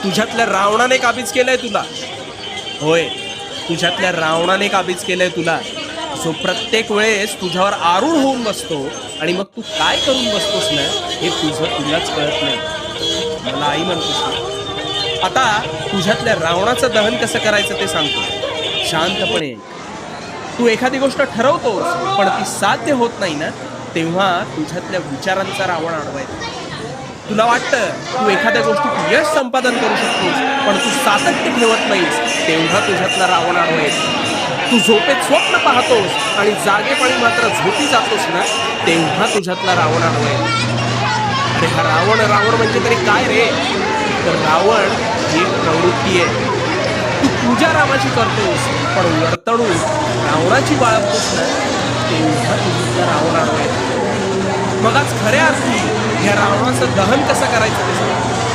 तुझ्यातल्या रावणाने काबीज केलंय तुला. होय, तुझ्यातल्या रावणाने काबीज केलंय तुला. जो प्रत्येक वेळेस तुझ्यावर आरूढ होऊन बसतो आणि मग तू काय करून बसतोस ना हे तुलाच कळत नाही. मला आई म्हणतोस ना. आता तुझ्यातल्या रावणाचं दहन कसं करायचं ते सांगतो. शांतपणे तू एखादी गोष्ट ठरवतोस पण ती साध्य होत नाही ना, तेव्हा तुझ्यातल्या विचारांचा रावण अडवायचा. तुला वाटतं तू एखाद्या गोष्टीत यश संपादन करू शकतोस पण तू सातत्य ठेवत नाहीस, तेव्हा तुझ्यातला रावण अडवायचा. तू झोपेत स्वप्न पाहतोस आणि जागेपाणी मात्र झोपी जातोस ना, तेव्हा तुझ्यातला रावण अडवायचा. अरे हा रावण रावण म्हणजे तरी काय रे? तर रावण ही एक प्रवृत्ती आहे. तू पूजा रामाची करतोस पण वर्तणूक रावणाची बाळगतोस ना, तेव्हा तुझ्यातला रावण अडवायचा. मग आज खऱ्या अर्थी या रावणाचं दहन कसं करायचं ते सांग.